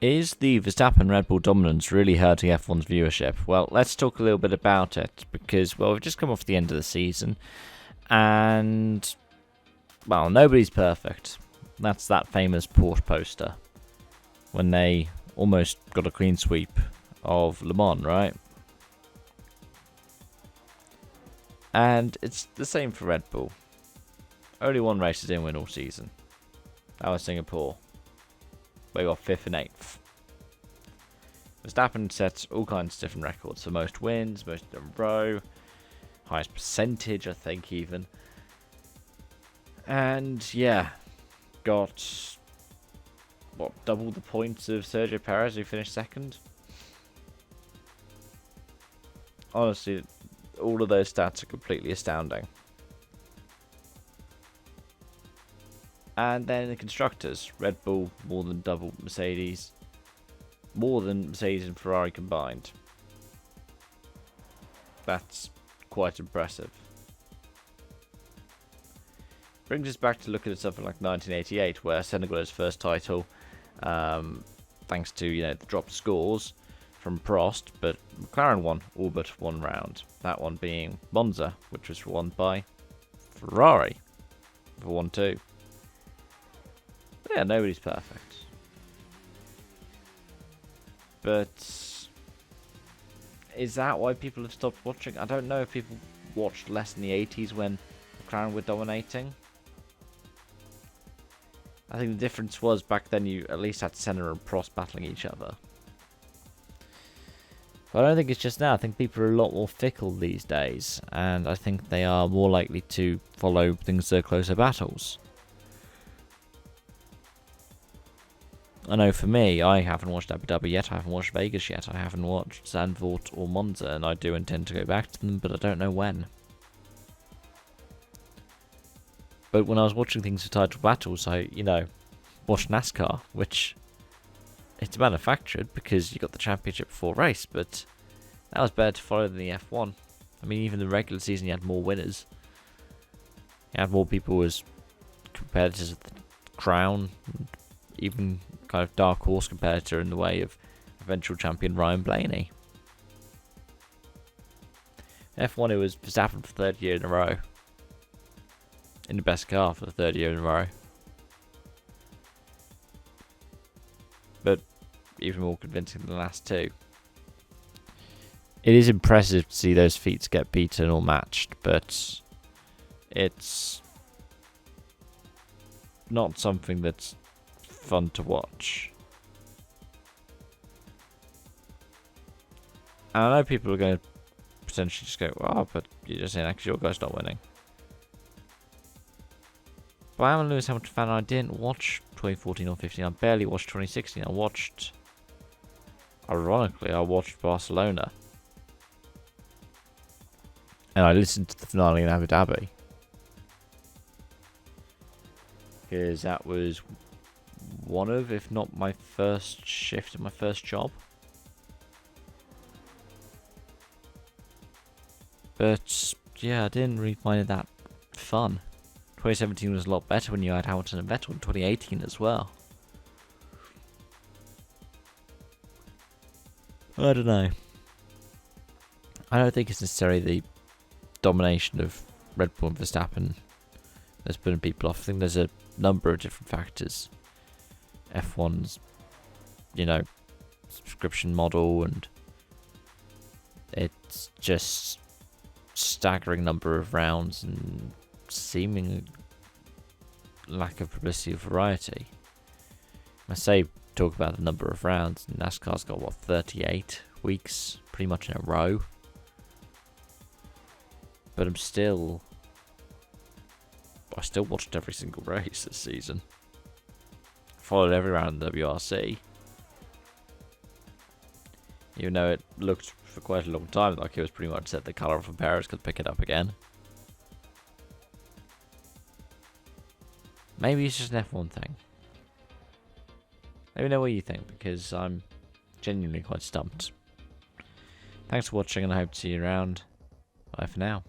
Is the Verstappen Red Bull dominance really hurting F1's viewership? Well, let's talk a little bit about it because, well, we've just come off the end of the season and, well, nobody's perfect. That's that famous Porsche poster when they almost got a clean sweep of Le Mans, right? And it's the same for Red Bull. Only one race didn't win all season. That was Singapore. They got 5th and 8th. Verstappen sets all kinds of different records for most wins, most in a row, highest percentage, I think, even. And yeah, got double the points of Sergio Perez, who finished second. Honestly, all of those stats are completely astounding. And then the constructors, Red Bull more than double Mercedes, more than Mercedes and Ferrari combined. That's quite impressive. Brings us back to look at something like 1988, where Senna got his first title, thanks to the dropped scores from Prost, but McLaren won all but one round. That one being Monza, which was won by Ferrari for 1-2. Yeah, nobody's perfect. But is that why people have stopped watching? I don't know if people watched less in the 80s when McLaren were dominating. I think the difference was back then you at least had Senna and Prost battling each other. But I don't think it's just now. I think people are a lot more fickle these days, and I think they are more likely to follow things that are closer battles. I know for me, I haven't watched Abu Dhabi yet, I haven't watched Vegas yet, I haven't watched Zandvoort or Monza, and I do intend to go back to them, but I don't know when. But when I was watching things for title battles, I, watched NASCAR, which it's manufactured because you got the championship before race, but that was better to follow than the F1. I mean, even the regular season, you had more winners. You had more people as competitors at the crown, even kind of dark horse competitor in the way of eventual champion Ryan Blaney. F1, it was Verstappen for the third year in a row. In the best car for the third year in a row. But even more convincing than the last two. It is impressive to see those feats get beaten or matched, but it's not something that's fun to watch. And I know people are going to potentially just go, oh, but you're just saying actually your guy's not winning. But I'm a Lewis Hamilton fan and I didn't watch 2014 or 15. I barely watched 2016. Ironically, I watched Barcelona. And I listened to the finale in Abu Dhabi. Because that was one of, if not my first shift in my first job. But yeah, I didn't really find it that fun. 2017 was a lot better when you had Hamilton and Vettel, in 2018 as well. I don't know. I don't think it's necessarily the domination of Red Bull and Verstappen that's putting people off. I think there's a number of different factors. F1's, subscription model, and it's just staggering number of rounds and seeming lack of publicity or variety. I say talk about the number of rounds, and NASCAR's got 38 weeks pretty much in a row. But I still watched every single race this season. Followed every round in the WRC. Even though it looked for quite a long time like it was pretty much set the colour off and Perez could pick it up again. Maybe it's just an F1 thing. Let me know what you think, because I'm genuinely quite stumped. Thanks for watching, and I hope to see you around. Bye for now.